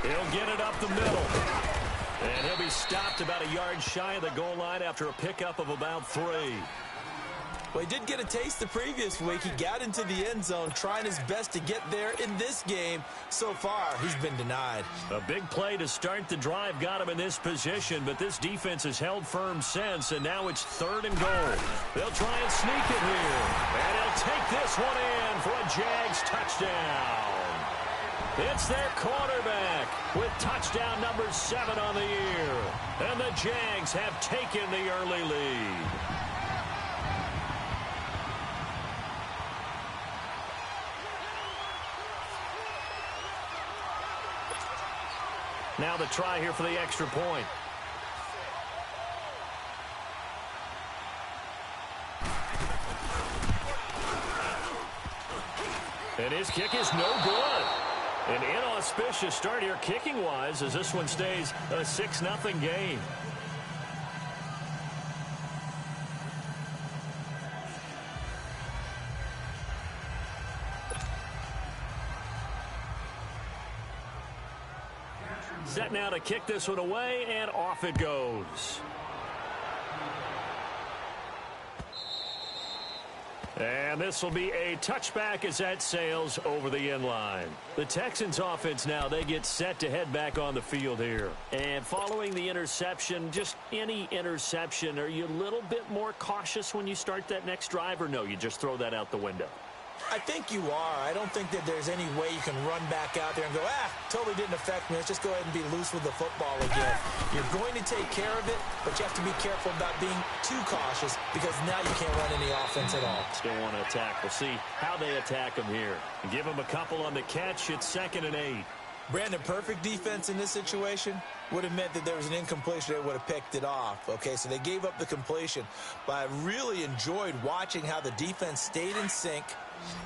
He'll get it up the middle. And he'll be stopped about a yard shy of the goal line after a pickup of about 3. Well, he did get a taste the previous week. He got into the end zone trying his best to get there in this game. So far, he's been denied. A big play to start the drive got him in this position, but this defense has held firm since, and now it's 3rd and goal. They'll try and sneak it here, and he'll take this one in for a Jags touchdown. It's their quarterback with touchdown number 7 on the year, and the Jags have taken the early lead. Now the try here for the extra point. And his kick is no good. An inauspicious start here kicking-wise as this one stays a 6-0 game. Set now to kick this one away, and off it goes. And this will be a touchback as that sails over the end line. The Texans offense now, they get set to head back on the field here. And following the interception, just any interception, are you a little bit more cautious when you start that next drive, or no, you just throw that out the window? I think you are. I don't think that there's any way you can run back out there and go, totally didn't affect me. Let's just go ahead and be loose with the football again. You're going to take care of it, but you have to be careful about being too cautious because now you can't run any offense at all. Still want to attack. We'll see how they attack them here. Give them a couple on the catch. It's 2nd and 8. Brandon, perfect defense in this situation would have meant that there was an incompletion. They would have picked it off. Okay, so they gave up the completion. But I really enjoyed watching how the defense stayed in sync,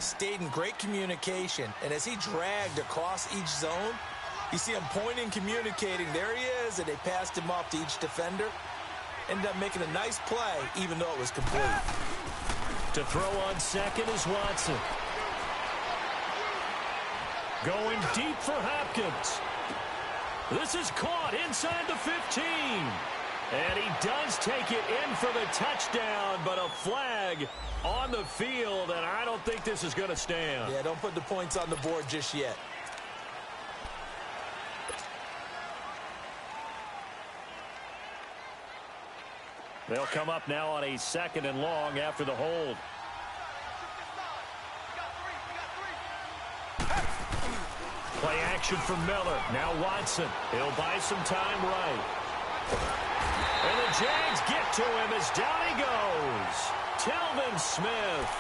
stayed in great communication. And as he dragged across each zone, you see him pointing, communicating. There he is, and they passed him off to each defender. Ended up making a nice play, even though it was complete. To throw on 2nd is Watson. Going deep for Hopkins. This is caught inside the 15. And he does take it in for the touchdown, but a flag on the field, and I don't think this is going to stand. Yeah, don't put the points on the board just yet. They'll come up now on a 2nd and long after the hold. Play action from Miller. Now Watson. He'll buy some time right. And the Jags get to him as down he goes. Telvin Smith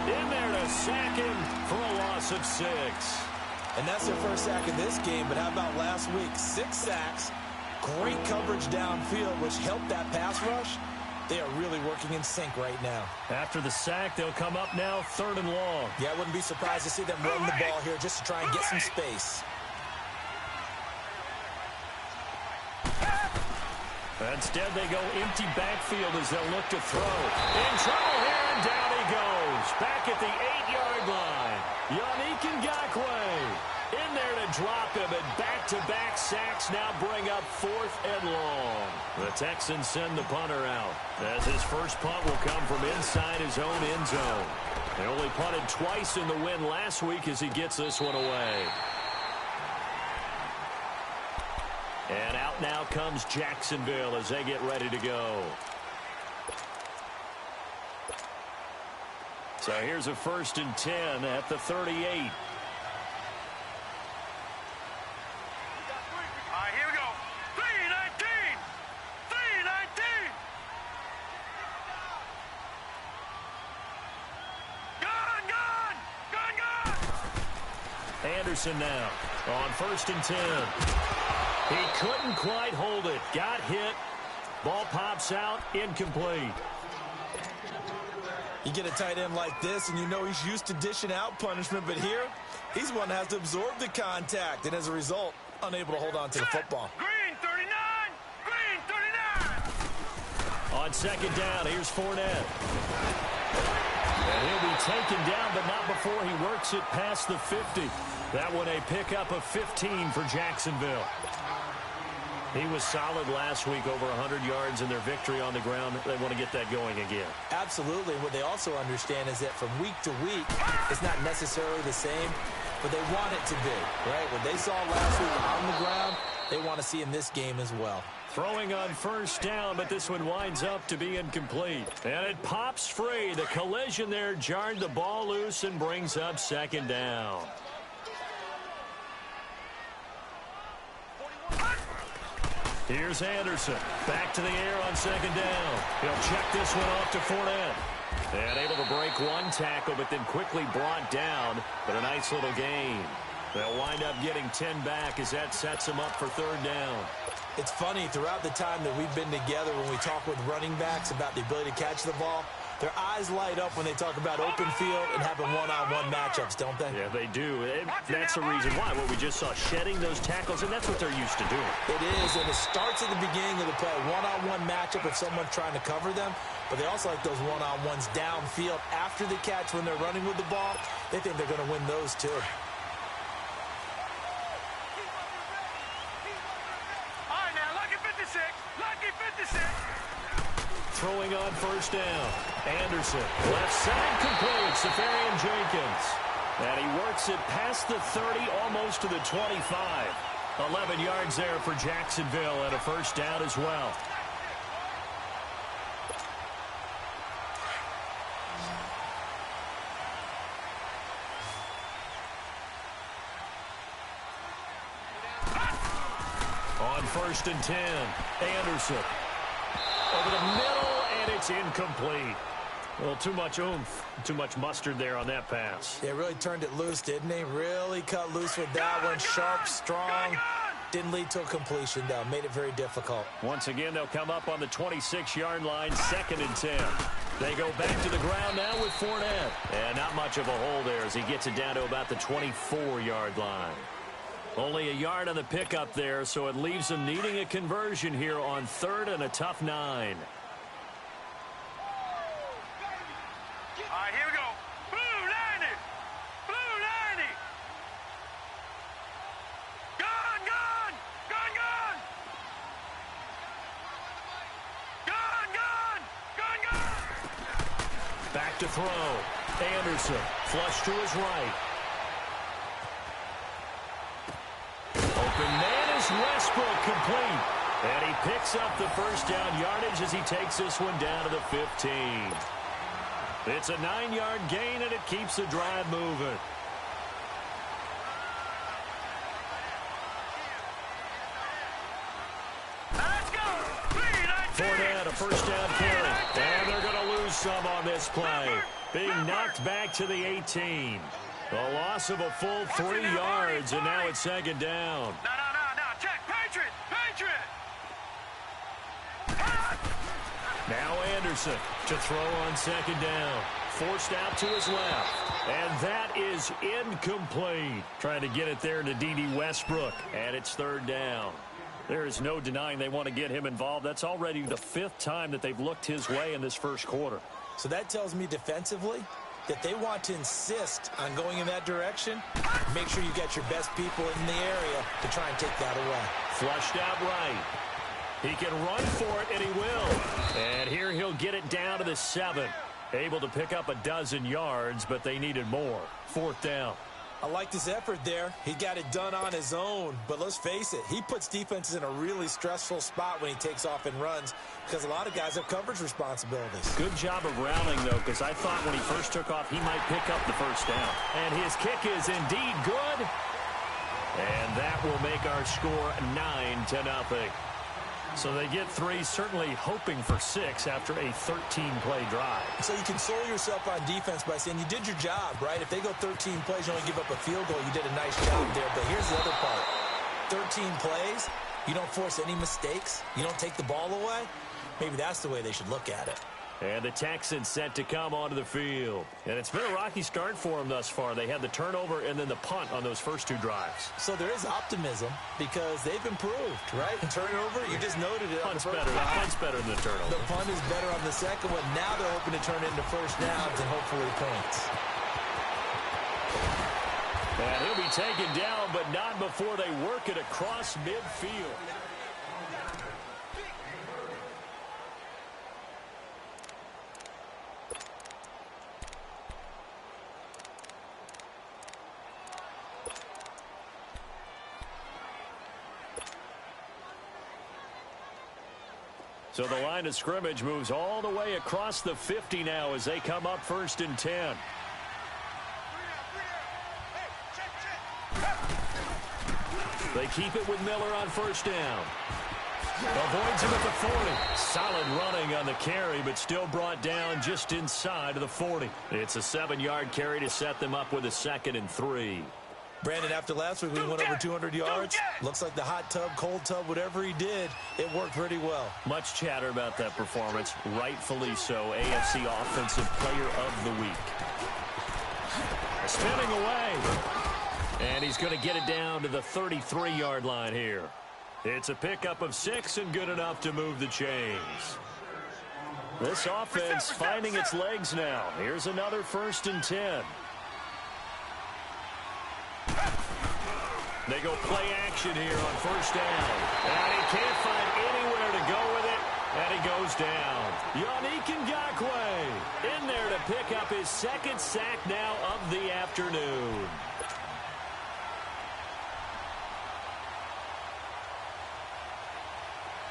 in there to sack him for a loss of 6. And that's their first sack of this game, but how about last week? 6 sacks, great coverage downfield, which helped that pass rush. They are really working in sync right now. After the sack, they'll come up now 3rd and long. Yeah, I wouldn't be surprised to see them run the ball here just to try and get some space. Instead, they go empty backfield as they'll look to throw. In trouble here, and down he goes. Back at the 8-yard line. Yannick Ngakoue in there to drop him, and back-to-back sacks now bring up 4th and long. The Texans send the punter out, as his first punt will come from inside his own end zone. They only punted twice in the win last week as he gets this one away. And out now comes Jacksonville as they get ready to go. So here's a 1st and 10 at the 38. Anderson now on 1st and 10. He couldn't quite hold it. Got hit. Ball pops out. Incomplete. You get a tight end like this, and you know he's used to dishing out punishment, but here, he's one that has to absorb the contact, and as a result, unable to hold on to the football. Green 39! Green 39! On 2nd down, here's Fournette. And He'll be taken down, but not before he works it past the 50. That one a pickup of 15 for Jacksonville. He was solid last week, over 100 yards in their victory on the ground. They want to get that going again. Absolutely. What they also understand is that from week to week, it's not necessarily the same, but they want it to be, right? What they saw last week on the ground, they want to see in this game as well. Throwing on first down, but this one winds up to be incomplete. And it pops free. The collision there jarred the ball loose and brings up second down. Here's Anderson. Back to the air on second down. He'll check this one off to Fournette. And able to break one tackle, but then quickly brought down. But a nice little gain. They'll wind up getting 10 back as that sets them up for third down. It's funny, throughout the time that we've been together, when we talk with running backs about the ability to catch the ball, their eyes light up when they talk about open field and having one-on-one matchups, don't they? Yeah, they do. And that's the reason why. What we just saw, shedding those tackles, and that's what they're used to doing. It is, and it starts at the beginning of the play. One-on-one matchup if someone's trying to cover them, but they also like those one-on-ones downfield after the catch when they're running with the ball. They think they're going to win those too. Throwing on first down. Anderson, left side complete. Safarian Jenkins. And he works it past the 30, almost to the 25. 11 yards there for Jacksonville and a first down as well. On first and 10, Anderson. Over the middle, and it's incomplete. Well, too much oomph, too much mustard there on that pass. They really turned it loose, didn't they? Really cut loose with that one. Sharp, strong. Didn't lead to a completion, though. Made it very difficult. Once again, they'll come up on the 26-yard line, second and 10. They go back to the ground now with Fournette. And not much of a hole there as he gets it down to about the 24-yard line. Only a yard on the pickup there, so it leaves them needing a conversion here on third and a tough 9. All right, here we go. Blue 90. Blue 90. Gone, gone. Gone, gone. Gone, gone. Gone, gone. Back to throw. Anderson, flush to his right. Open man is Westbrook, complete. And he picks up the first down yardage as he takes this one down to the 15. It's a 9-yard gain, and it keeps the drive moving. Let's go. Fournette, a first down carry. And they're going to lose some on this play. Being knocked back to the 18. A loss of a full 3 yards, and now it's second down. No. Check. Patriot. Patriot. Now Anderson to throw on second down. Forced out to his left. And that is incomplete. Trying to get it there to D.D. Westbrook. And it's third down. There is no denying they want to get him involved. That's already the 5th time that they've looked his way in this first quarter. So that tells me defensively that they want to insist on going in that direction. Make sure you get your best people in the area to try and take that away. Flushed out right. He can run for it, and he will. And here he'll get it down to the 7. Able to pick up a dozen yards, but they needed more. Fourth down. I liked his effort there. He got it done on his own. But let's face it, he puts defenses in a really stressful spot when he takes off and runs because a lot of guys have coverage responsibilities. Good job of rallying, though, because I thought when he first took off, he might pick up the first down. And his kick is indeed good. And that will make our score 9-0. So they get 3, certainly hoping for 6 after a 13-play drive. So you console yourself on defense by saying you did your job, right? If they go 13 plays, you only give up a field goal, you did a nice job there. But here's the other part. 13 plays, you don't force any mistakes, you don't take the ball away. Maybe that's the way they should look at it. And the Texans set to come onto the field. And it's been a rocky start for them thus far. They had the turnover and then the punt on those first two drives. So there is optimism because they've improved, right? Turnover, you just noted it. Punt's better. The punt's better than the turnover. The punt is better on the second one. Now they're hoping to turn into first downs and hopefully points. And he'll be taken down, but not before they work it across midfield. So the line of scrimmage moves all the way across the 50 now as they come up 1st and 10. They keep it with Miller on 1st down. Avoids him at the 40. Solid running on the carry, but still brought down just inside of the 40. It's a 7-yard carry to set them up with a 2nd and 3. Brandon, after last week, we went over 200 yards. Looks like the hot tub, cold tub, whatever he did, it worked pretty well. Much chatter about that performance. Rightfully so. AFC Offensive Player of the Week. Spinning away. And he's going to get it down to the 33-yard line here. It's a pickup of 6 and good enough to move the chains. This offense finding its legs now. Here's another 1st and 10. They go play action here on 1st down. And he can't find anywhere to go with it. And he goes down. Yannick Ngakoue in there to pick up his 2nd sack now of the afternoon.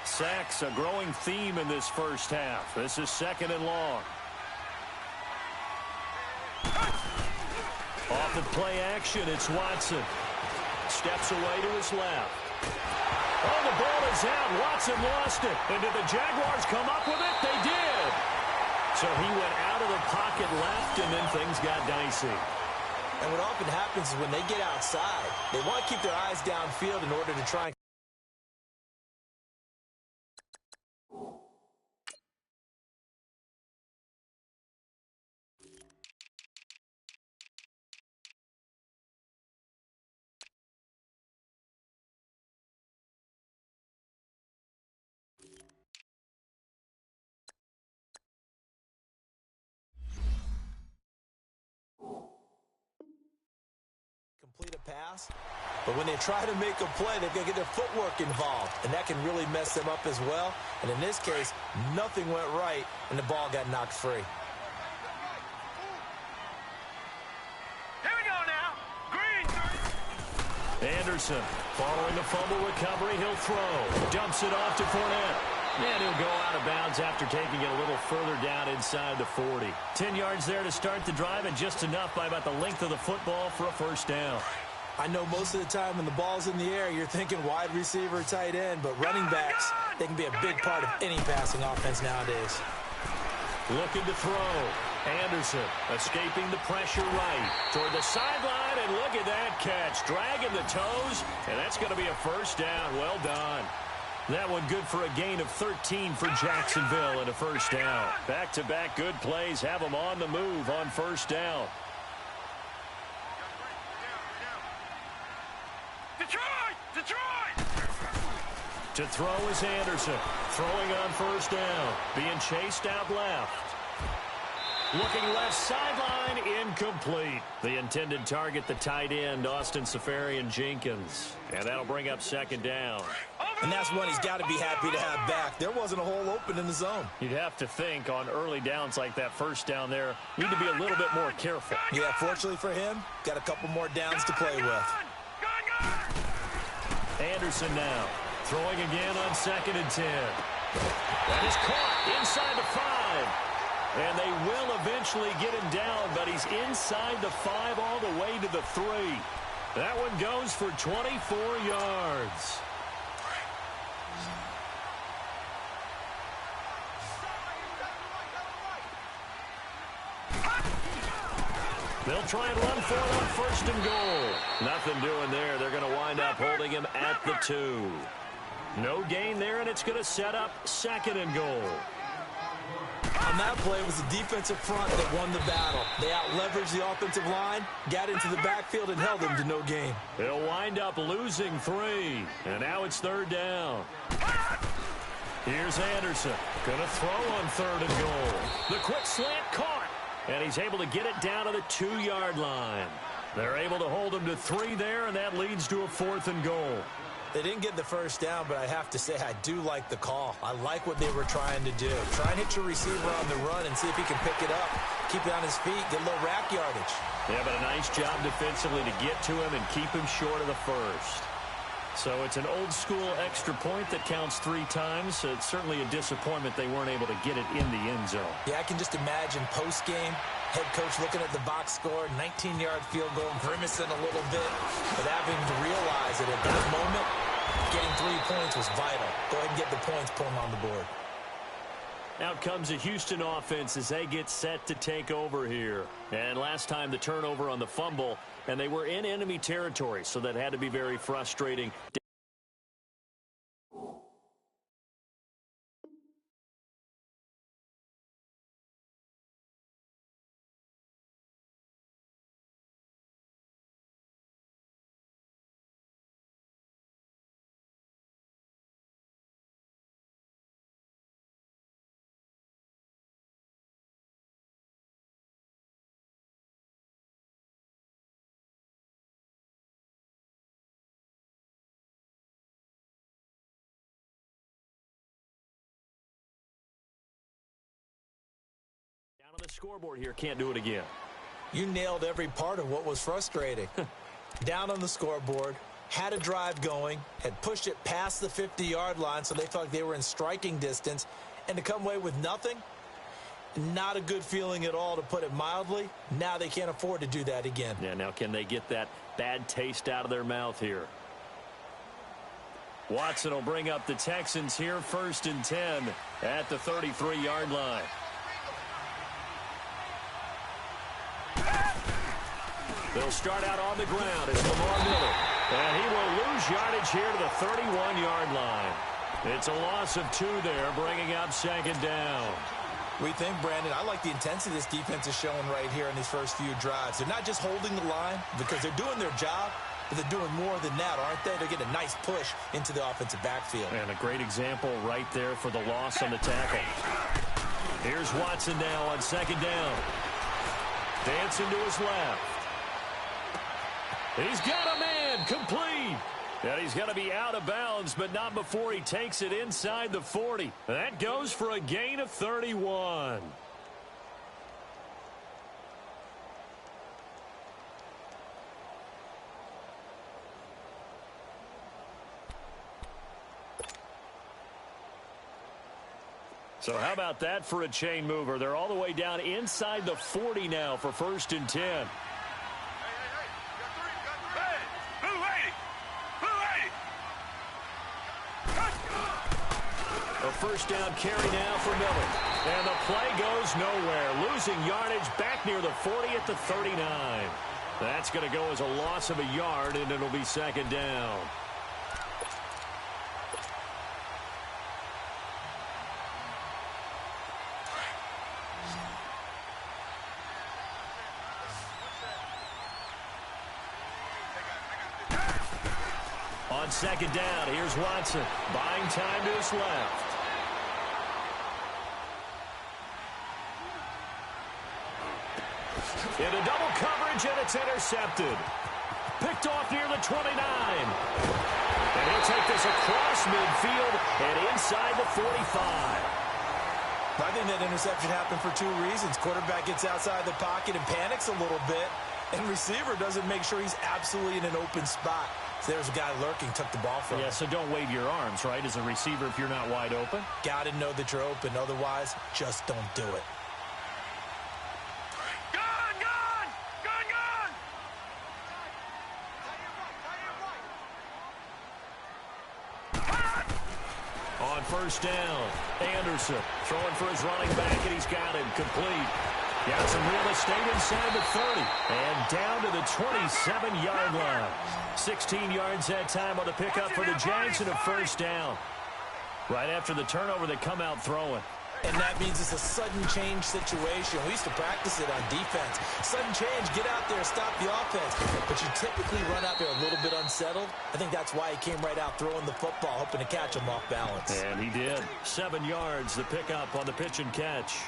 Sacks, a growing theme in this first half. This is 2nd and long. Off of play action, it's Watson. Steps away to his left. Oh, the ball is out. Watson lost it. And did the Jaguars come up with it? They did. So he went out of the pocket left, and then things got dicey. And what often happens is when they get outside, they want to keep their eyes downfield in order to try and complete a pass, but when they try to make a play, they've got to get their footwork involved, and that can really mess them up as well. And in this case, nothing went right, and the ball got knocked free. Here we go now. Green. Anderson, following a fumble recovery, he'll throw. Dumps it off to Fournette. And he'll go out of bounds after taking it a little further down inside the 40. 10 yards there to start the drive, and just enough by about the length of the football for a 1st down. I know most of the time when the ball's in the air, you're thinking wide receiver, tight end, but running backs, they can be a big part of any passing offense nowadays. Looking to throw. Anderson escaping the pressure right toward the sideline, and look at that catch. Dragging the toes, and that's going to be a 1st down. Well done. That one good for a gain of 13 for Jacksonville and a 1st down. Back-to-back good plays have them on the move on 1st down. Detroit! To throw is Anderson. Throwing on 1st down. Being chased out left. Looking left sideline, incomplete. The intended target, the tight end, Austin Seferian-Jenkins. And that'll bring up 2nd down. And that's one he's got to be happy to have back. There wasn't a hole open in the zone. You'd have to think on early downs like that 1st down there, need to be a little bit more careful. Yeah, fortunately for him, got a couple more downs to play with. Anderson now, throwing again on 2nd and 10. That is caught inside the 5. And they will eventually get him down, but he's inside the 5 all the way to the 3. That one goes for 24 yards. They'll try and run for it on 1st and goal. Nothing doing there. They're going to wind up holding him at the 2. No gain there, and it's going to set up 2nd and goal. On that play, it was the defensive front that won the battle. They out-leveraged the offensive line, got into the backfield, and held them to no gain. They'll wind up losing 3, and now it's 3rd down. Here's Anderson. Going to throw on 3rd and goal. The quick slant caught, and he's able to get it down to the 2-yard line. They're able to hold him to 3 there, and that leads to a 4th and goal. They didn't get the first down, but I have to say I do like the call. I like what they were trying to do. Try and hit your receiver on the run and see if he can pick it up. Keep it on his feet, get a little rack yardage. Yeah, but a nice job defensively to get to him and keep him short of the first. So it's an old-school extra point that counts 3 times. It's certainly a disappointment they weren't able to get it in the end zone. Yeah, I can just imagine post-game, head coach looking at the box score, 19-yard field goal, grimacing a little bit, but having to realize that at that moment, getting 3 points was vital. Go ahead and get the points, put them on the board. Out comes the Houston offense as they get set to take over here. And last time the turnover on the fumble, and they were in enemy territory, so that had to be very frustrating. Down on the scoreboard here, can't do it again. You nailed every part of what was frustrating. Down on the scoreboard, had a drive going, had pushed it past the 50-yard line so they felt like they were in striking distance, and to come away with nothing, not a good feeling at all, to put it mildly. Now they can't afford to do that again. Yeah, now can they get that bad taste out of their mouth here? Watson will bring up the Texans here, 1st and 10 at the 33-yard line. They'll start out on the ground as Lamar Miller. And he will lose yardage here to the 31-yard line. It's a loss of 2 there, bringing up 2nd down. We think, Brandon, I like the intensity this defense is showing right here in these first few drives. They're not just holding the line because they're doing their job, but they're doing more than that, aren't they? They're getting a nice push into the offensive backfield. And a great example right there for the loss on the tackle. Here's Watson now on 2nd down. Dancing to his left. He's got a man, complete. And he's going to be out of bounds, but not before he takes it inside the 40. That goes for a gain of 31. So how about that for a chain mover? They're all the way down inside the 40 now for 1st and 10. A 1st down carry now for Miller. And the play goes nowhere. Losing yardage back near the 40 at the 39. That's going to go as a loss of a yard, and it'll be 2nd down. On 2nd down, here's Watson. Buying time to his left. Into double coverage, and it's intercepted. Picked off near the 29. And he'll take this across midfield and inside the 45. I think that interception happened for 2 reasons. Quarterback gets outside the pocket and panics a little bit, and receiver doesn't make sure he's absolutely in an open spot. So there's a guy lurking, took the ball from him. Yeah, so don't wave your arms, right, as a receiver if you're not wide open. Got to know that you're open. Otherwise, just don't do it. On 1st down, Anderson throwing for his running back, and he's got him complete. Got some real estate inside the 30 and down to the 27-yard line. 16 yards that time on the pickup for the Jags and a 1st down. Right after the turnover, they come out throwing. And that means it's a sudden change situation. We used to practice it on defense. Sudden change, get out there, stop the offense. But you typically run out there a little bit unsettled. I think that's why he came right out throwing the football, hoping to catch him off balance. And he did. 7 yards, the pickup on the pitch and catch.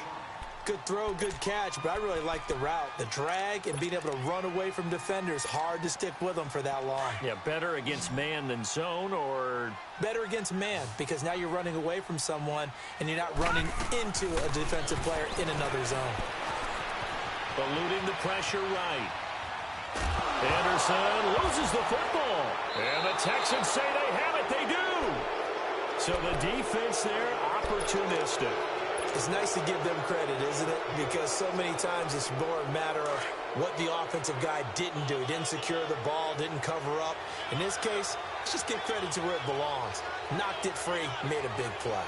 Good throw, good catch, but I really like the route. The drag and being able to run away from defenders. Hard to stick with them for that long. Yeah, better against man than zone, or... Better against man, because now you're running away from someone and you're not running into a defensive player in another zone. Eluding the pressure right. Anderson loses the football. And the Texans say they have it. They do. So the defense there, opportunistic. It's nice to give them credit, isn't it? Because so many times it's more a matter of what the offensive guy didn't do. Didn't secure the ball, didn't cover up. In this case, let's just give credit to where it belongs. Knocked it free, made a big play.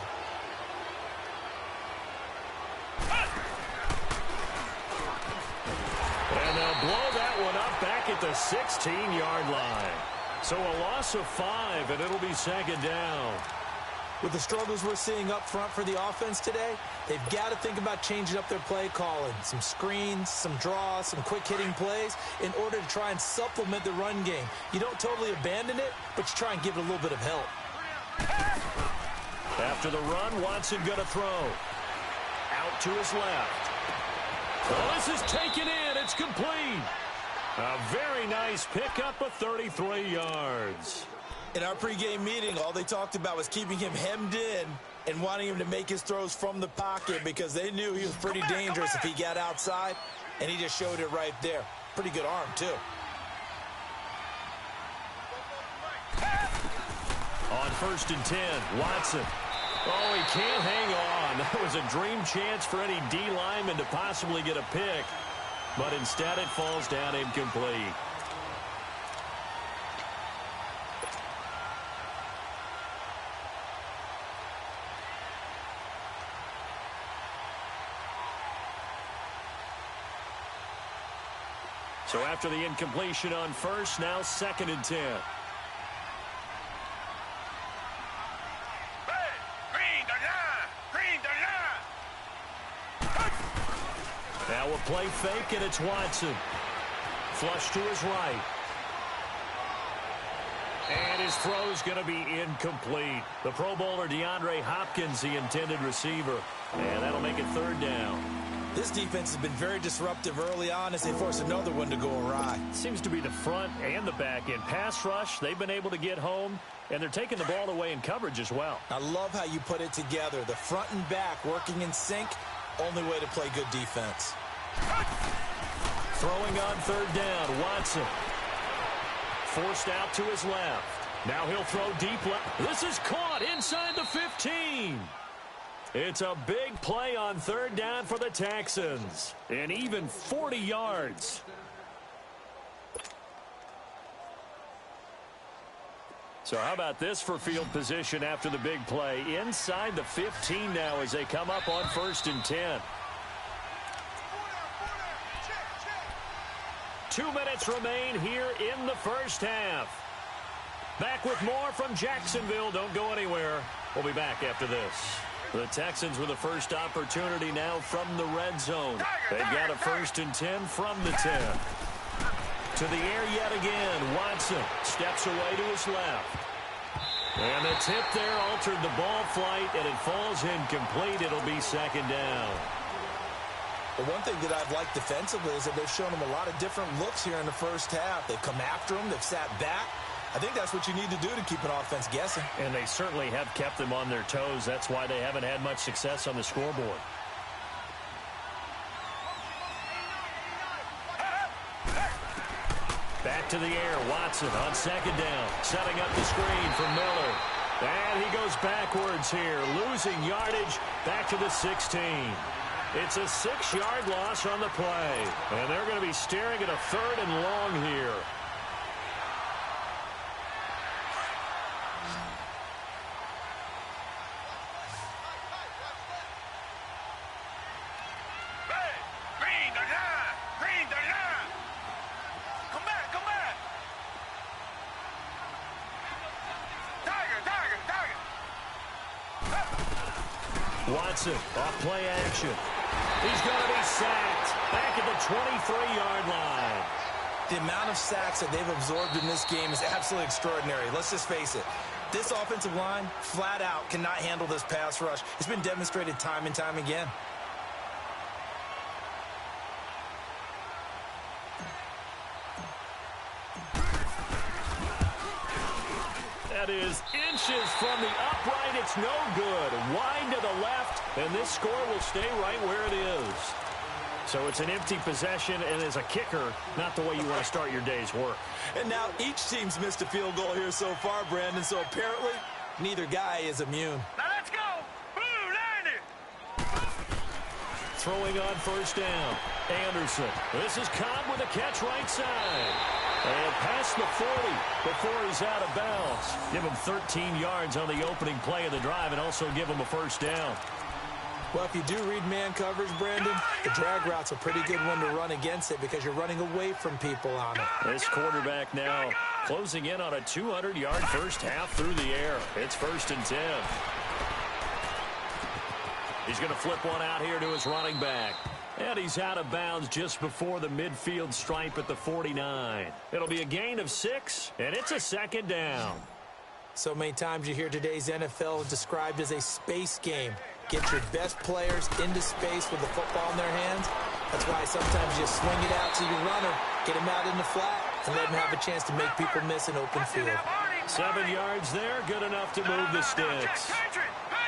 And they'll blow that one up back at the 16-yard line. So a loss of 5, and it'll be second down. With the struggles we're seeing up front for the offense today, they've got to think about changing up their play calling. Some screens, some draws, some quick-hitting plays in order to try and supplement the run game. You don't totally abandon it, but you try and give it a little bit of help. After the run, Watson going to throw. Out to his left. Well, this is taken in. It's complete. A very nice pickup of 33 yards. In our pregame meeting, all they talked about was keeping him hemmed in and wanting him to make his throws from the pocket because they knew he was pretty dangerous if he got outside, and he just showed it right there. Pretty good arm, too. On 1st and 10, Watson. Oh, he can't hang on. That was a dream chance for any D lineman to possibly get a pick, but instead it falls down incomplete. So after the incompletion on 1st, now 2nd and 10. Now a play fake, and it's Watson. Flush to his right. And his throw's going to be incomplete. The Pro Bowler DeAndre Hopkins, the intended receiver. And that'll make it 3rd down. This defense has been very disruptive early on as they force another one to go awry. Seems to be the front and the back end. Pass rush, they've been able to get home, and they're taking the ball away in coverage as well. I love how you put it together. The front and back working in sync, only way to play good defense. Throwing on 3rd down, Watson. Forced out to his left. Now he'll throw deep left. This is caught inside the 15. It's a big play on 3rd down for the Texans. And even 40 yards. So how about this for field position after the big play? Inside the 15 now as they come up on 1st and 10. 2 minutes remain here in the first half. Back with more from Jacksonville. Don't go anywhere. We'll be back after this. The Texans with the first opportunity now from the red zone. They've got a 1st and 10 from the 10. To the air yet again. Watson steps away to his left. And the tip there altered the ball flight, and it falls incomplete. It'll be 2nd down. The one thing that I've liked defensively is that they've shown them a lot of different looks here in the first half. They've come after them. They've sat back. I think that's what you need to do to keep an offense guessing. And they certainly have kept them on their toes. That's why they haven't had much success on the scoreboard. Back to the air. Watson on 2nd down. Setting up the screen for Miller. And he goes backwards here. Losing yardage back to the 16. It's a 6-yard loss on the play. And they're going to be staring at a 3rd and long here. Watson, off play action. He's going to be sacked back at the 23-yard line. The amount of sacks that they've absorbed in this game is absolutely extraordinary. Let's just face it. This offensive line, flat out, cannot handle this pass rush. It's been demonstrated time and time again. That is inches from the upright. It's no good. Wide to the left, and this score will stay right where it is. So it's an empty possession, and as a kicker, not the way you want to start your day's work. And now each team's missed a field goal here so far, Brandon, so apparently neither guy is immune. Now let's go. Blue line it. Throwing on first down. Anderson. This is Cobb with a catch right side. And past the 40 before he's out of bounds. Give him 13 yards on the opening play of the drive and also give him a first down. Well, if you do read man coverage, Brandon, the drag route's a pretty good one to run against it because you're running away from people on it. This quarterback now closing in on a 200-yard first half through the air. It's 1st and 10. He's going to flip one out here to his running back. And he's out of bounds just before the midfield stripe at the 49. It'll be a gain of 6, and it's a 2nd down. So many times you hear today's NFL described as a space game. Get your best players into space with the football in their hands. That's why sometimes you swing it out to your runner, get him out in the flat, and let him have a chance to make people miss an open field. 7 yards there, good enough to move the sticks.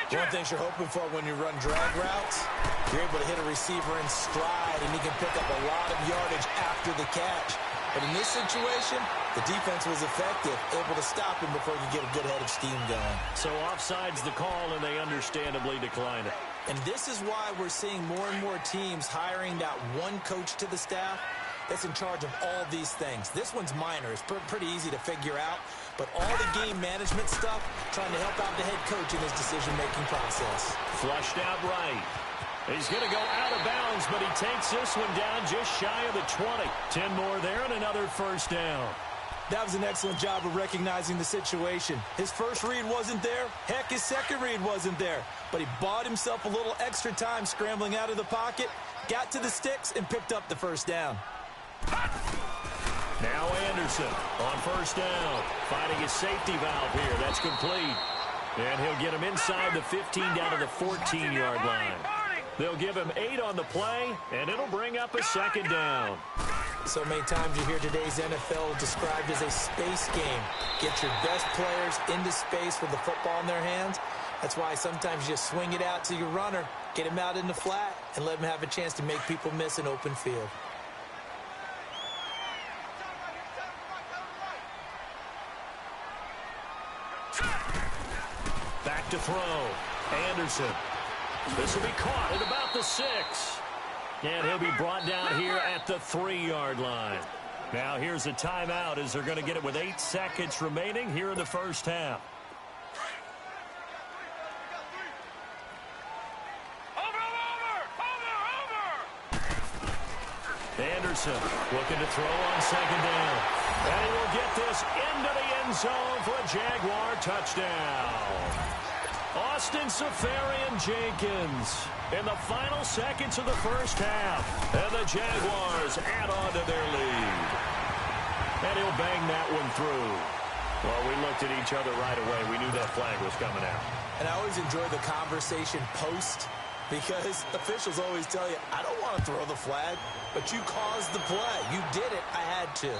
One thing you're hoping for when you run drag routes, you're able to hit a receiver in stride, and he can pick up a lot of yardage after the catch. But in this situation, the defense was effective, able to stop him before you get a good head of steam going. So offside's the call, and they understandably decline it. And this is why we're seeing more and more teams hiring that one coach to the staff that's in charge of all these things. This one's minor. It's pretty easy to figure out. But all the game management stuff, trying to help out the head coach in his decision-making process. Flushed out right. He's going to go out of bounds, but he takes this one down just shy of the 20. 10 more there and another first down. That was an excellent job of recognizing the situation. His first read wasn't there. Heck, his second read wasn't there. But he bought himself a little extra time scrambling out of the pocket, got to the sticks, and picked up the first down. Now Anderson on first down, finding his safety valve here. That's complete. And he'll get him inside the 15 down to the 14-yard line. They'll give him 8 on the play, and it'll bring up a 2nd down. So many times you hear today's NFL described as a space game. Get your best players into space with the football in their hands. That's why sometimes you swing it out to your runner, get him out in the flat, and let him have a chance to make people miss an open field. Back to throw. Anderson. This will be caught at about the 6. And he'll be brought down here at the 3-yard line. Now here's a timeout as they're going to get it with 8 seconds remaining here in the first half. Anderson looking to throw on 2nd down. And he will get this into the end zone for a Jaguar touchdown. Austin Safarian-Jenkins in the final seconds of the first half. And the Jaguars add on to their lead. And he'll bang that one through. Well, we looked at each other right away. We knew that flag was coming out. And I always enjoy the conversation post because officials always tell you, I don't want to throw the flag, but you caused the play. You did it. I had to.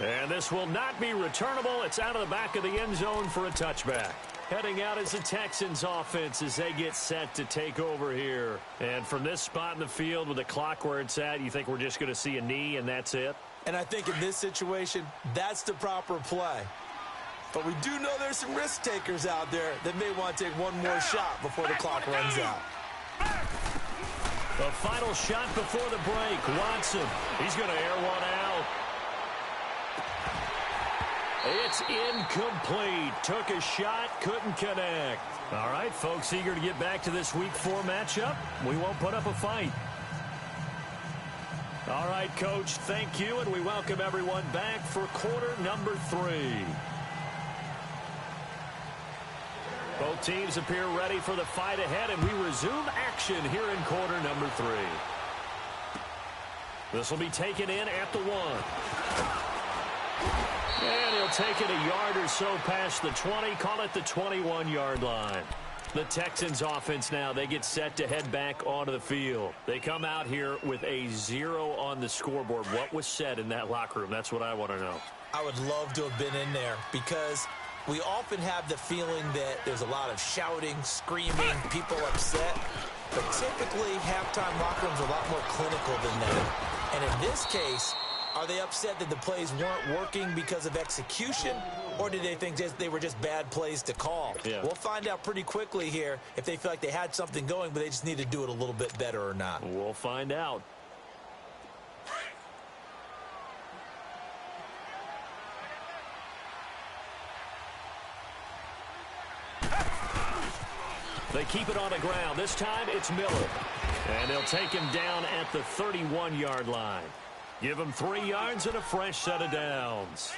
And this will not be returnable. It's out of the back of the end zone for a touchback. Heading out is the Texans offense as they get set to take over here. And from this spot in the field with the clock where it's at, you think we're just going to see a knee and that's it? And I think in this situation, that's the proper play. But we do know there's some risk takers out there that may want to take one more shot before the clock runs out. The final shot before the break. Watson, he's going to air one out. It's incomplete. Took a shot, couldn't connect. All right, folks, eager to get back to this Week 4 matchup. We won't put up a fight. All right, Coach, thank you, and we welcome everyone back for quarter number 3. Both teams appear ready for the fight ahead, and we resume action here in quarter number 3. This will be taken in at the 1. And he'll take it a yard or so past the 20, call it the 21-yard line. The Texans offense now, they get set to head back onto the field. They come out here with a 0 on the scoreboard. What was said in that locker room? That's what I want to know. I would love to have been in there because we often have the feeling that there's a lot of shouting, screaming, people upset. But typically, halftime locker rooms are a lot more clinical than that. And in this case, are they upset that the plays weren't working because of execution, or did they think they were just bad plays to call? Yeah. We'll find out pretty quickly here if they feel like they had something going, but they just need to do it a little bit better or not. We'll find out. They keep it on the ground. This time it's Miller. And they'll take him down at the 31-yard line. Give him 3 yards and a fresh set of downs.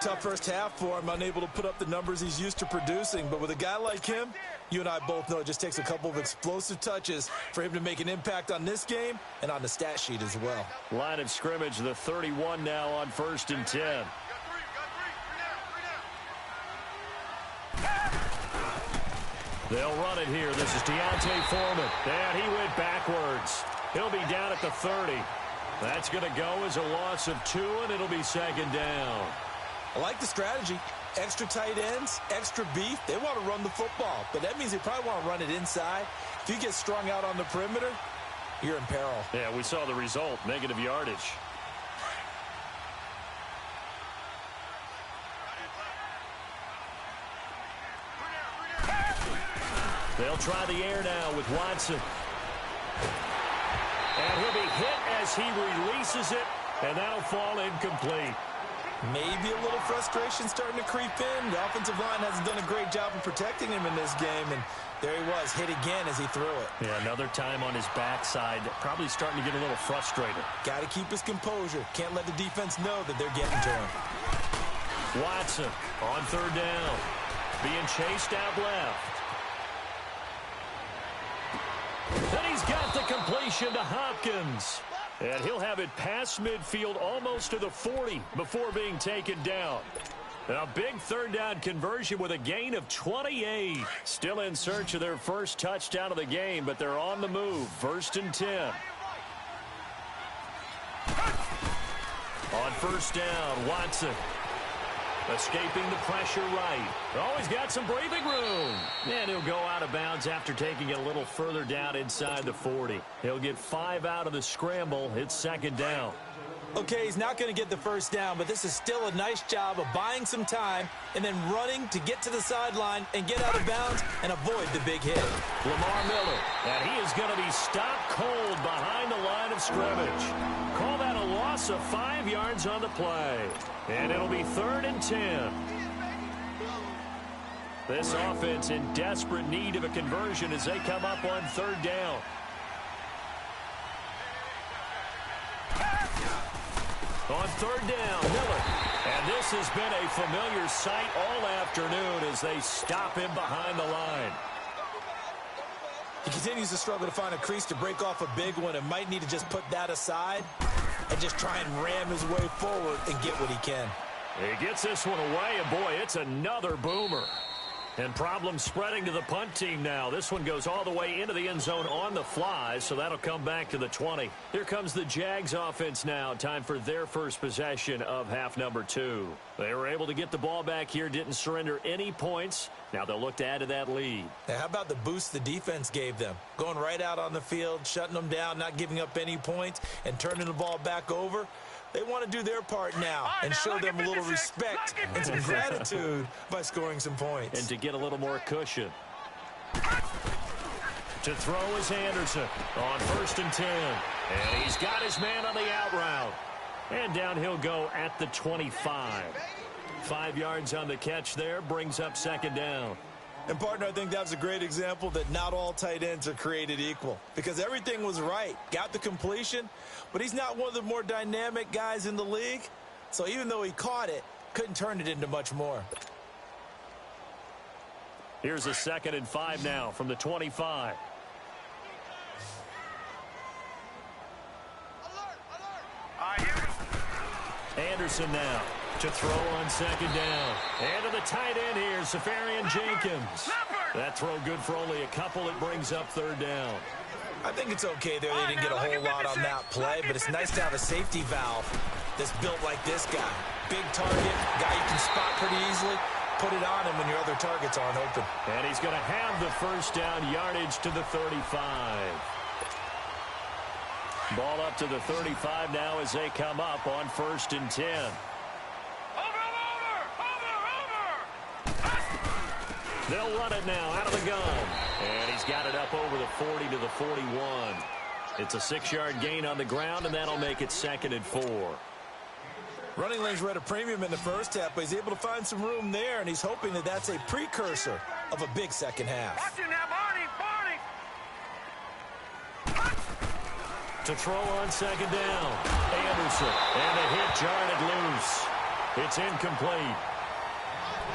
Tough first half for him, unable to put up the numbers he's used to producing. But with a guy like him, you and I both know it just takes a couple of explosive touches for him to make an impact on this game and on the stat sheet as well. Line of scrimmage, the 31 now on 1st and 10. They'll run it here. This is Deontay Foreman. And he went backwards. He'll be down at the 30. That's going to go as a loss of 2, and it'll be 2nd down. I like the strategy. Extra tight ends, extra beef. They want to run the football, but that means they probably want to run it inside. If you get strung out on the perimeter, you're in peril. Yeah, we saw the result, negative yardage. They'll try the air now with Watson. And he'll be hit as he releases it, and that'll fall incomplete. Maybe a little frustration starting to creep in. The offensive line hasn't done a great job of protecting him in this game, and there he was, hit again as he threw it. Yeah, another time on his backside, probably starting to get a little frustrated. Got to keep his composure. Can't let the defense know that they're getting to him. Watson on 3rd down, being chased out left. Then he's got the completion to Hopkins. And he'll have it past midfield almost to the 40 before being taken down. A big 3rd down conversion with a gain of 28. Still in search of their first touchdown of the game, but they're on the move. 1st and 10. On 1st down, Watson. Escaping the pressure right. Always got some breathing room. And he'll go out of bounds after taking it a little further down inside the 40. He'll get 5 out of the scramble. It's 2nd down. Okay, he's not going to get the first down, but this is still a nice job of buying some time and then running to get to the sideline and get out of bounds and avoid the big hit. Lamar Miller, and he is going to be stopped cold behind the line of scrimmage. Call that a loss of 5 yards on the play. And it'll be 3rd and 10. This offense in desperate need of a conversion as they come up on 3rd down. On 3rd down, Miller. And this has been a familiar sight all afternoon as they stop him behind the line. He continues to struggle to find a crease to break off a big one and might need to just put that aside and just try and ram his way forward and get what he can. He gets this one away, and boy, it's another boomer. And problems spreading to the punt team now. This one goes all the way into the end zone on the fly, so that'll come back to the 20. Here comes the Jags offense now. Time for their first possession of half number 2. They were able to get the ball back here, didn't surrender any points. Now they'll look to add to that lead. Now, how about the boost the defense gave them? Going right out on the field, shutting them down, not giving up any points, and turning the ball back over. They want to do their part now and show them a little respect and some gratitude by scoring some points. And to get a little more cushion. To throw is Anderson on 1st and 10. And he's got his man on the out route. And down he'll go at the 25. 5 yards on the catch there, brings up 2nd down. And, partner, I think that was a great example that not all tight ends are created equal. Because everything was right. Got the completion, but he's not one of the more dynamic guys in the league. So even though he caught it, couldn't turn it into much more. Here's a 2nd and 5 now from the 25. Anderson now to throw on 2nd down. And to the tight end here, Safarian Jenkins. That throw good for only a couple. It brings up 3rd down. I think it's okay there. They didn't get a whole lot on that play, but it's nice to have a safety valve that's built like this guy. Big target, guy you can spot pretty easily. Put it on him when your other targets aren't open. And he's going to have the 1st down yardage to the 35. Ball up to the 35 now as they come up on 1st and 10. They'll run it now out of the gun. And he's got it up over the 40 to the 41. It's a 6-yard gain on the ground, and that'll make it 2nd and 4. Running lanes were at a premium in the first half, but he's able to find some room there, and he's hoping that that's a precursor of a big second half. To throw on 2nd down. Anderson. And the hit jarred loose. It's incomplete.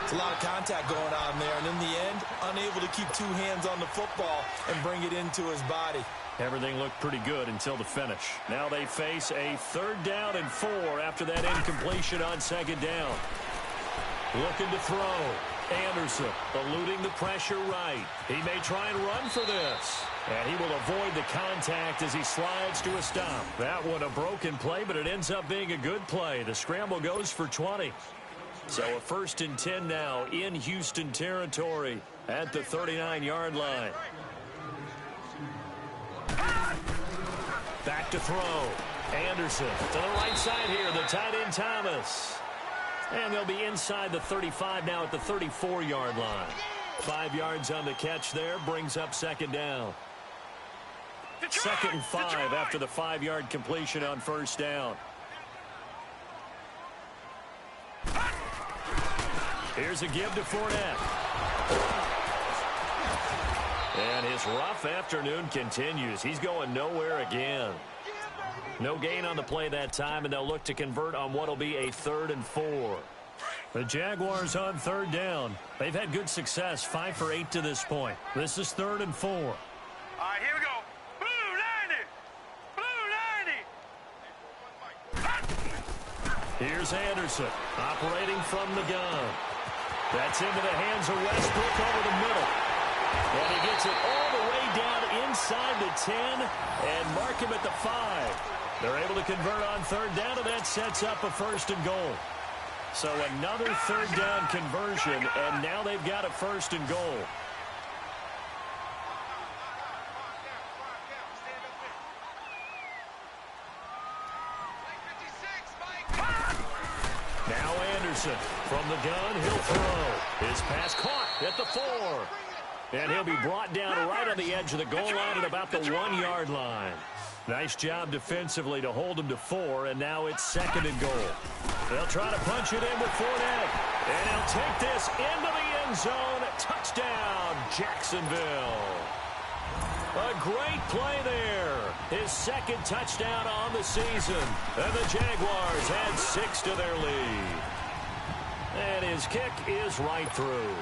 It's a lot of contact going on there, and in the end, unable to keep 2 hands on the football and bring it into his body. Everything looked pretty good until the finish. Now they face a 3rd down and 4 after that incompletion on 2nd down. Looking to throw. Anderson eluding the pressure right. He may try and run for this. And he will avoid the contact as he slides to a stop. That one a broken play, but it ends up being a good play. The scramble goes for 20. So a 1st and 10 now in Houston territory at the 39-yard line. Back to throw. Anderson to the right side here, the tight end Thomas. And they'll be inside the 35 now at the 34-yard line. 5 yards on the catch there, brings up 2nd down. 2nd and 5 after the 5-yard completion on 1st down. Here's a give to Fournette. And his rough afternoon continues. He's going nowhere again. No gain on the play that time, and they'll look to convert on what will be a 3rd and 4. The Jaguars on 3rd down. They've had good success, 5 for 8 to this point. This is 3rd and 4. All right, here we go. Blue 90. Here's Anderson operating from the gun. That's into the hands of Westbrook over the middle. And he gets it all the way down inside the 10 and mark him at the 5. They're able to convert on 3rd down, and that sets up a 1st and goal. So another 3rd down conversion, and now they've got a 1st and goal. Now Anderson from the gun, he'll throw. His pass caught at the 4. And he'll be brought down right on the edge of the goal line at about the 1-yard line. Nice job defensively to hold him to 4, and now it's 2nd and goal. They'll try to punch it in with Fournette. And he'll take this into the end zone. Touchdown, Jacksonville. A great play there. His 2nd touchdown on the season. And the Jaguars add 6 to their lead. And his kick is right through.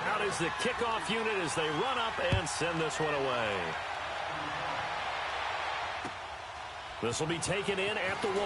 Out is the kickoff unit as they run up and send this one away. This will be taken in at the 1.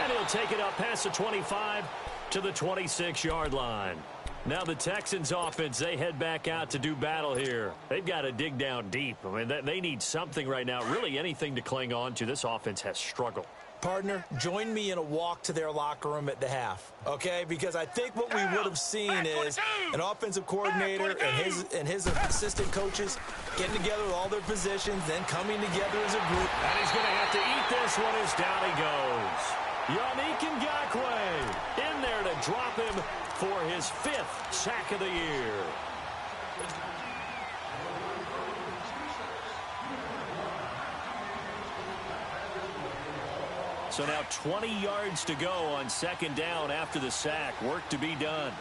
And he'll take it up past the 25 to the 26-yard line. Now the Texans offense, they head back out to do battle here. They've got to dig down deep. I mean, they need something right now, really anything to cling on to. This offense has struggled. Partner, join me in a walk to their locker room at the half, okay? Because I think what we would have seen is an offensive coordinator and his assistant coaches getting together with all their positions, then coming together as a group. And he's going to have to eat this one as down he goes. Yannick Ngakoue in there to drop him for his 5th sack of the year. So now 20 yards to go on 2nd down after the sack. Work to be done.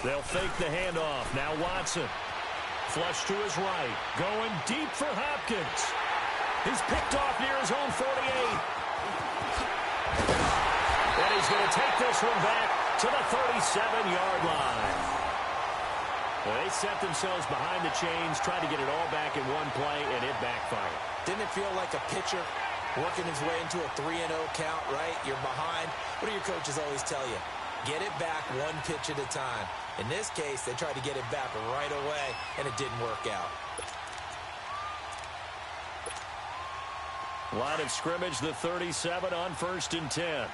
They'll fake the handoff. Now Watson. Flush to his right. Going deep for Hopkins. He's picked off near his own 48. And he's going to take this one back to the 37-yard line. They set themselves behind the chains, tried to get it all back in one play, and it backfired. Didn't it feel like a pitcher working his way into a 3-0 count, right? You're behind. What do your coaches always tell you? Get it back one pitch at a time. In this case, they tried to get it back right away, and it didn't work out. Line of scrimmage, the 37 on 1st and 10.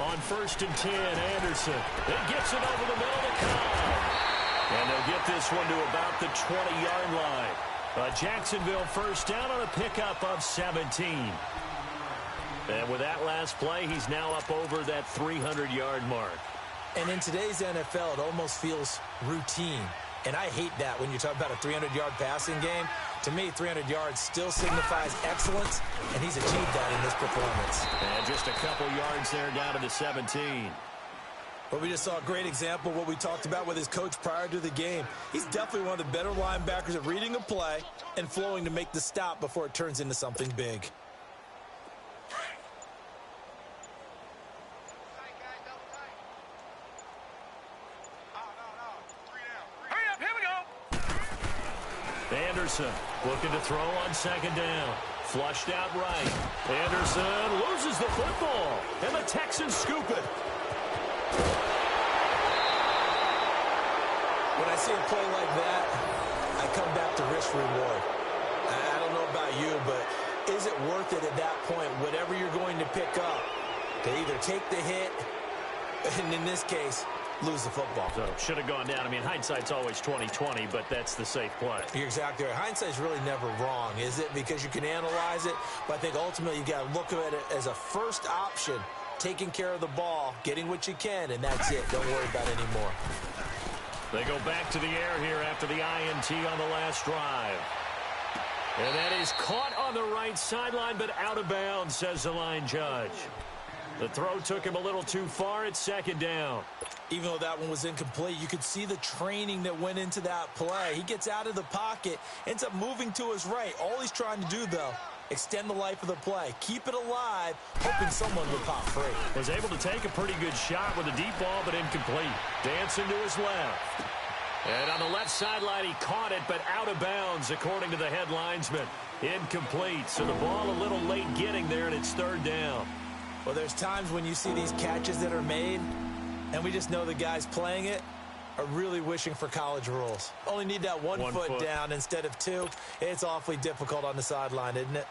On 1st and 10, Anderson. It gets it over the middle to Cobb. And they'll get this one to about the 20-yard line. Jacksonville first down on a pickup of 17. And with that last play, he's now up over that 300-yard mark. And in today's NFL, it almost feels routine. And I hate that when you talk about a 300-yard passing game. To me, 300 yards still signifies excellence, and he's achieved that in this performance. And just a couple yards there down to the 17. But we just saw a great example of what we talked about with his coach prior to the game. He's definitely one of the better linebackers at reading a play and flowing to make the stop before it turns into something big. Anderson looking to throw on 2nd down. Flushed out right. Anderson loses the football. And the Texans scoop it. When I see a play like that, I come back to risk reward. I don't know about you, but is it worth it at that point, whatever you're going to pick up, to either take the hit, and in this case, lose the football? So should have gone down. I mean, hindsight's always 20/20, but that's the safe play. You're exactly right. Hindsight's really never wrong, is it? Because you can analyze it, but I think ultimately you got to look at it as a first option, taking care of the ball, getting what you can, and that's it. Don't worry about it anymore. They go back to the air here after the INT on the last drive. And that is caught on the right sideline, but out of bounds, says the line judge. The throw took him a little too far. It's 2nd down. Even though that one was incomplete, you could see the training that went into that play. He gets out of the pocket, ends up moving to his right. All he's trying to do, though, extend the life of the play. Keep it alive, hoping someone would pop free. Was able to take a pretty good shot with a deep ball, but incomplete. Dancing to his left. And on the left sideline, he caught it, but out of bounds, according to the head linesman. Incomplete. So the ball a little late getting there, and it's 3rd down. Well, there's times when you see these catches that are made, and we just know the guys playing it are really wishing for college rules. Only need that one foot down instead of 2. It's awfully difficult on the sideline, isn't it?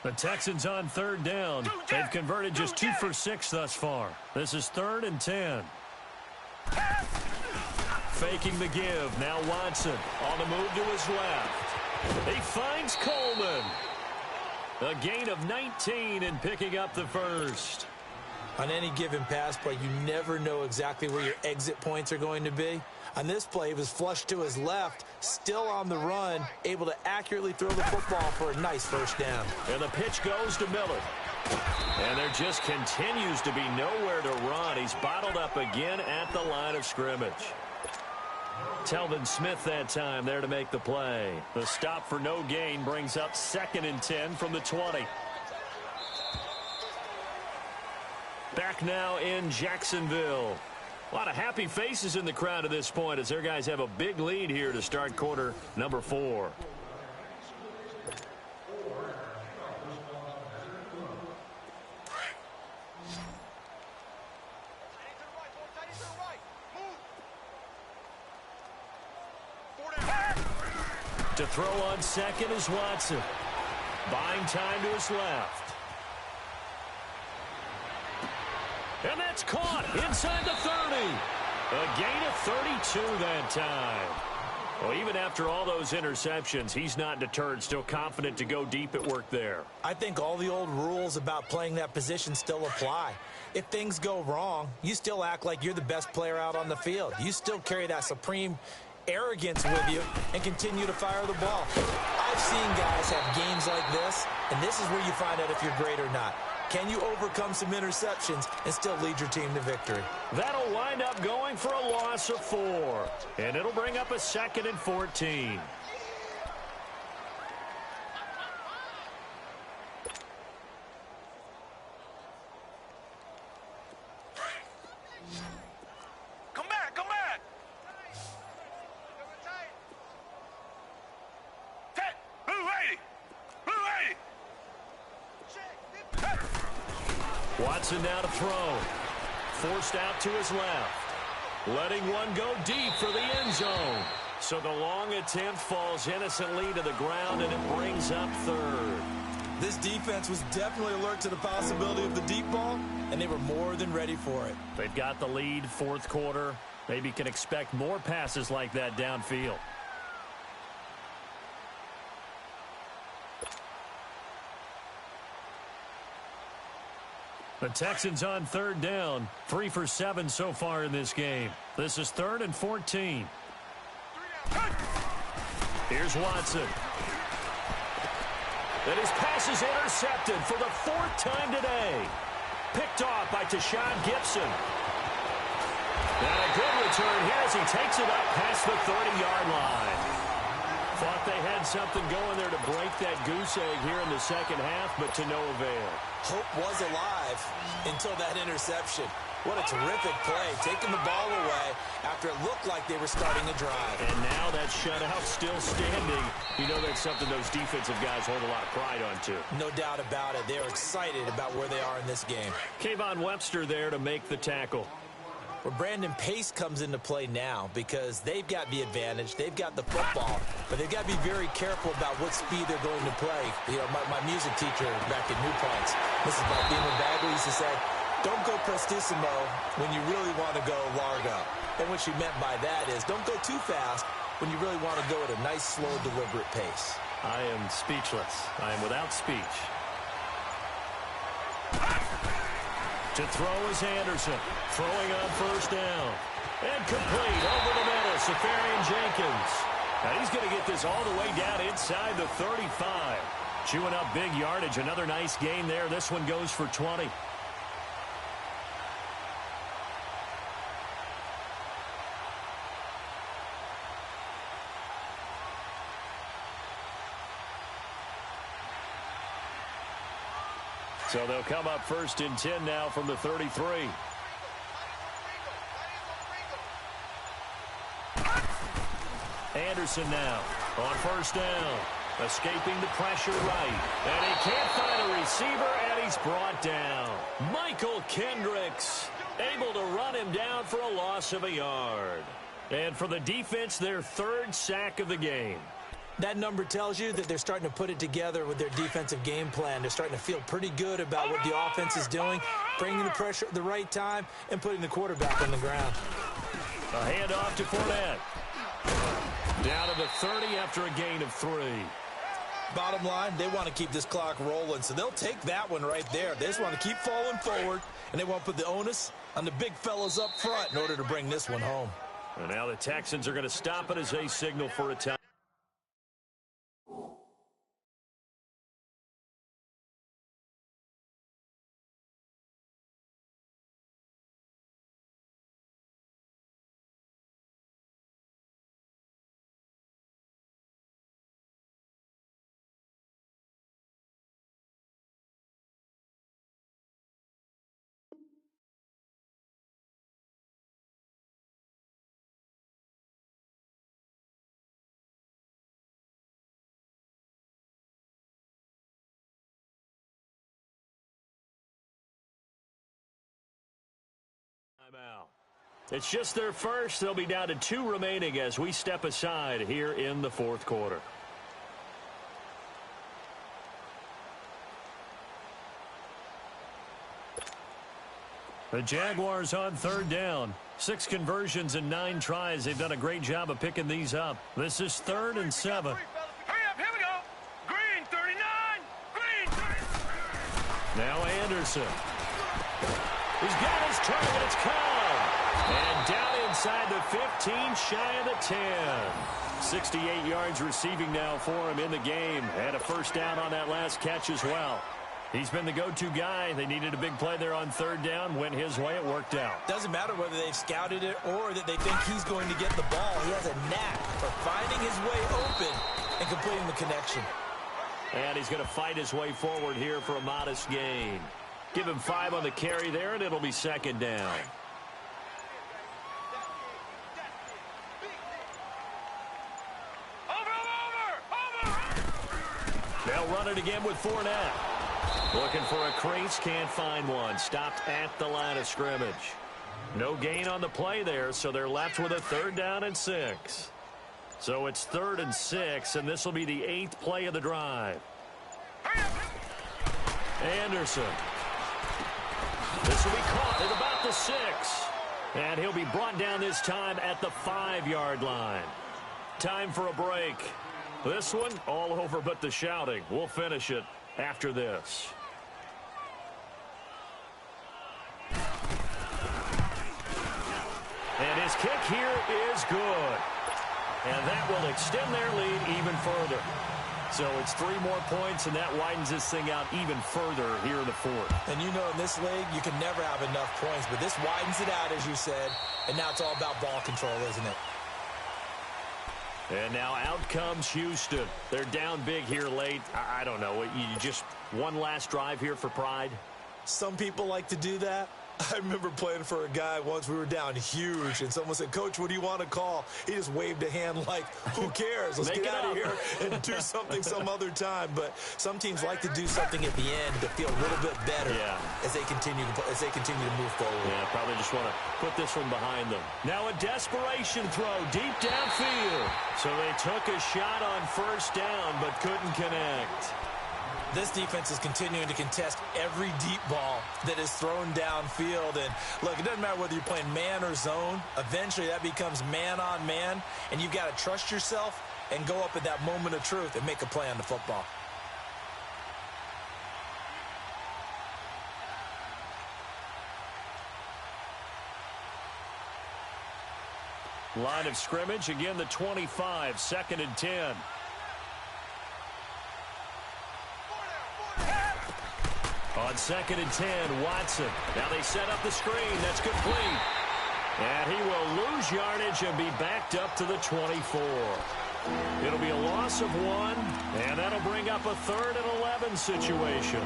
The Texans on 3rd down. They've converted just 2 for 6 thus far. This is 3rd and 10. Faking the give. Now Watson on the move to his left. He finds Coleman. A gain of 19 and picking up the first. On any given pass play, you never know exactly where your exit points are going to be. On this play, he was flushed to his left, still on the run, able to accurately throw the football for a nice first down. And the pitch goes to Miller. And there just continues to be nowhere to run. He's bottled up again at the line of scrimmage. Telvin Smith that time there to make the play. The stop for no gain brings up 2nd and 10 from the 20. Back now in Jacksonville. A lot of happy faces in the crowd at this point as their guys have a big lead here to start quarter number 4. To throw on 2nd is Watson. Buying time to his left. And that's caught inside the 30. A gain of 32 that time. Well, even after all those interceptions, he's not deterred, still confident to go deep at work there. I think all the old rules about playing that position still apply. If things go wrong, you still act like you're the best player out on the field. You still carry that supreme arrogance with you and continue to fire the ball. I've seen guys have games like this, and this is where you find out if you're great or not. Can you overcome some interceptions and still lead your team to victory? That'll wind up going for a loss of 4. And it'll bring up a 2nd and 14. Come back, come back. Blue 80. Blue 80. Watson now to throw. Forced out to his left. Letting one go deep for the end zone. So the long attempt falls innocently to the ground, and it brings up 3rd. This defense was definitely alert to the possibility of the deep ball, and they were more than ready for it. They've got the lead, 4th quarter. Maybe can expect more passes like that downfield. The Texans on 3rd down. 3 for 7 so far in this game. This is 3rd and 14. Here's Watson. And his pass is intercepted for the 4th time today. Picked off by Tashawn Gibson. And a good return here as he takes it up past the 30-yard line. Thought they had something going there to break that goose egg here in the second half, but to no avail. Hope was alive until that interception. What a terrific play, taking the ball away after it looked like they were starting a drive. And now that shutout still standing. You know that's something those defensive guys hold a lot of pride on, too. No doubt about it. They're excited about where they are in this game. Kayvon Webster there to make the tackle. Where Brandon Pace comes into play now because they've got the advantage. They've got the football, but they've got to be very careful about what speed they're going to play. You know, my music teacher back in New Paltz, Mrs. Martina Bagley, used to say, don't go prestissimo when you really want to go largo. And what she meant by that is don't go too fast when you really want to go at a nice, slow, deliberate pace. I am speechless. I am without speech. To throw is Anderson. Throwing on 1st down. And complete over the middle. Safarian Jenkins. Now he's going to get this all the way down inside the 35. Chewing up big yardage. Another nice gain there. This one goes for 20. So they'll come up 1st and 10 now from the 33. Anderson now on 1st down. Escaping the pressure right. And he can't find a receiver, and he's brought down. Michael Kendricks able to run him down for a loss of a yard. And for the defense, their 3rd sack of the game. That number tells you that they're starting to put it together with their defensive game plan. They're starting to feel pretty good about what the offense is doing, bringing the pressure at the right time, and putting the quarterback on the ground. A handoff to Fournette. Down to the 30 after a gain of 3. Bottom line, they want to keep this clock rolling, so they'll take that one right there. They just want to keep falling forward, and they want to put the onus on the big fellas up front in order to bring this one home. And now the Texans are going to stop it as they signal for a time. Timeout. It's just their first. They'll be down to 2 remaining as we step aside here in the 4th quarter. The Jaguars on 3rd down. 6 conversions and 9 tries. They've done a great job of picking these up. This is 3rd and 7. Hurry up, here we go. Green 39. Green 39. Now Anderson. He's got his target. It's caught. And down inside the 15, shy of the 10. 68 yards receiving now for him in the game. And a 1st down on that last catch as well. He's been the go-to guy. They needed a big play there on third down. Went his way. It worked out. Doesn't matter whether they've scouted it or that they think he's going to get the ball. He has a knack for finding his way open and completing the connection. And he's going to fight his way forward here for a modest gain. Give him 5 on the carry there, and it'll be second down. They'll run it again with Fournette. Looking for a crease, can't find one. Stopped at the line of scrimmage. No gain on the play there, so they're left with a 3rd down and 6. So it's 3rd and 6, and this will be the 8th play of the drive. Anderson. This will be caught at about the 6. And he'll be brought down this time at the 5-yard line. Time for a break. This one, all over but the shouting. We'll finish it after this. And his kick here is good. And that will extend their lead even further. So it's 3 more points, and that widens this thing out even further here in the 4th. And you know in this league, you can never have enough points, but this widens it out, as you said, and now it's all about ball control, isn't it? And now out comes Houston. They're down big here late. I don't know. You just one last drive here for pride? Some people like to do that. I remember playing for a guy once. We were down huge, and someone said, "Coach, what do you want to call?" He just waved a hand like, "Who cares? Let's get out of here and do something some other time." But some teams like to do something at the end to feel a little bit better as they continue to move forward. Yeah, probably just want to put this one behind them. Now a desperation throw deep downfield. So they took a shot on 1st down but couldn't connect. This defense is continuing to contest every deep ball that is thrown downfield. And, look, it doesn't matter whether you're playing man or zone. Eventually, that becomes man-on-man, and you've got to trust yourself and go up at that moment of truth and make a play on the football. Line of scrimmage, again the 25, 2nd and 10. On 2nd and 10, Watson. Now they set up the screen. That's complete. And he will lose yardage and be backed up to the 24. It'll be a loss of 1, and that'll bring up a 3rd and 11 situation.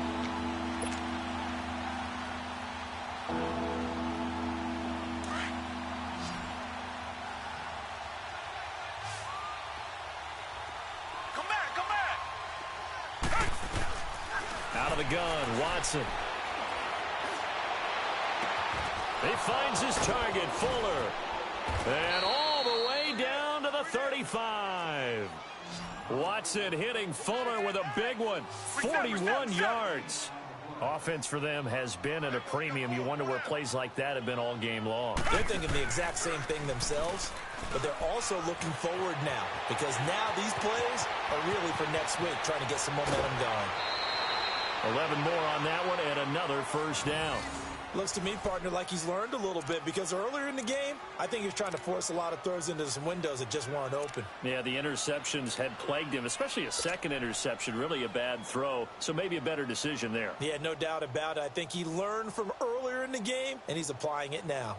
Out of the gun, Watson. He finds his target, Fuller. And all the way down to the 35. Watson hitting Fuller with a big one. 41 yards. Offense for them has been at a premium. You wonder where plays like that have been all game long. They're thinking the exact same thing themselves, but they're also looking forward now, because now these plays are really for next week, trying to get some momentum going. 11 more on that one and another 1st down. Looks to me, partner, like he's learned a little bit, because earlier in the game, I think he was trying to force a lot of throws into some windows that just weren't open. Yeah, the interceptions had plagued him, especially a second interception, really a bad throw, so maybe a better decision there. Yeah, no doubt about it. I think he learned from earlier in the game, and he's applying it now.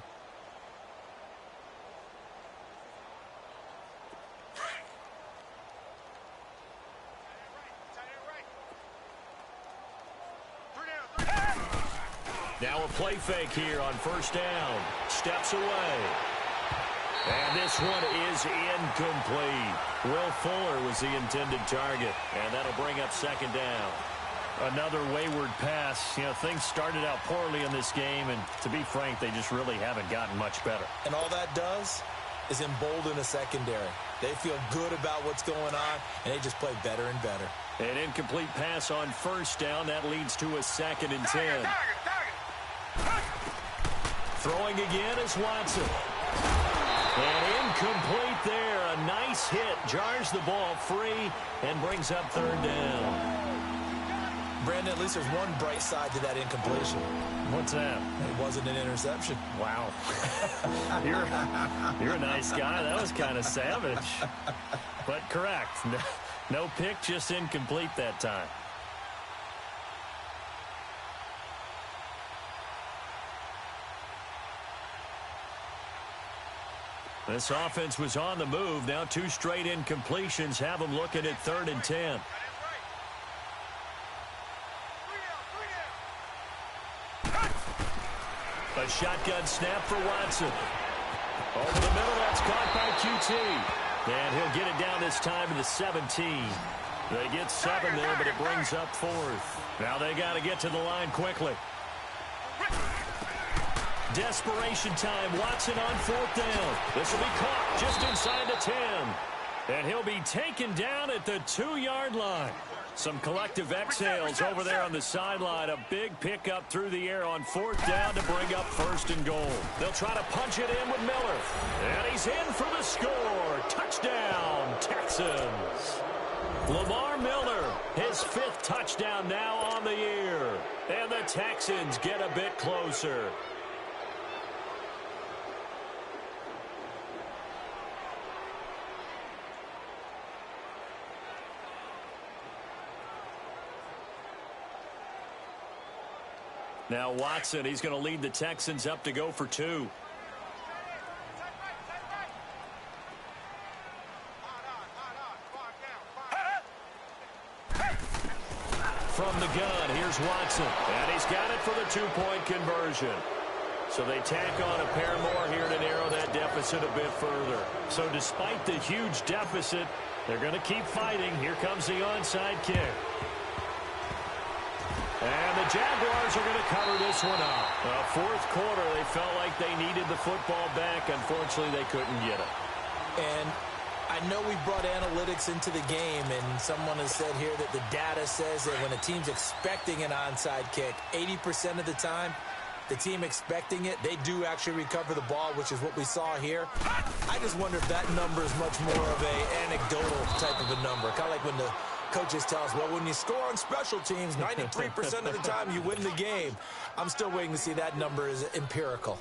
Now a play fake here on 1st down. Steps away. And this one is incomplete. Will Fuller was the intended target. And that'll bring up 2nd down. Another wayward pass. You know, things started out poorly in this game, and to be frank, they just really haven't gotten much better. And all that does is embolden a secondary. They feel good about what's going on, and they just play better and better. An incomplete pass on 1st down. That leads to a 2nd and 10. Throwing again is Watson. And incomplete there. A nice hit. Jars the ball free and brings up 3rd down. Brandon, at least there's one bright side to that incompletion. What's that? It wasn't an interception. Wow. You're a nice guy. That was kind of savage. But correct. No pick, just incomplete that time. This offense was on the move. Now 2 straight incompletions have them looking at 3rd and 10. A shotgun snap for Watson. Over the middle, that's caught by QT. And he'll get it down this time to the 17. They get 7 there, but it brings up 4th. Now they got to get to the line quickly. Desperation time. Watson on 4th down. This will be caught just inside the 10. And he'll be taken down at the 2-yard line. Some collective exhales over there on the sideline. A big pickup through the air on 4th down to bring up 1st and goal. They'll try to punch it in with Miller. And he's in for the score. Touchdown, Texans. Lamar Miller, his 5th touchdown now on the year. And the Texans get a bit closer. Now Watson, he's going to lead the Texans up to go for 2. From the gun, here's Watson. And he's got it for the 2-point conversion. So they tack on a pair more here to narrow that deficit a bit further. So despite the huge deficit, they're going to keep fighting. Here comes the onside kick. And the Jaguars are going to cover this one up. 4th quarter, they felt like they needed the football back. Unfortunately, they couldn't get it. And I know we brought analytics into the game, and someone has said here that the data says that when a team's expecting an onside kick, 80% of the time, the team expecting it, they do actually recover the ball, which is what we saw here. I just wonder if that number is much more of an anecdotal type of a number. Kind of like when the coaches tell us, well, when you score on special teams, 93% of the time you win the game. I'm still waiting to see that number is empirical.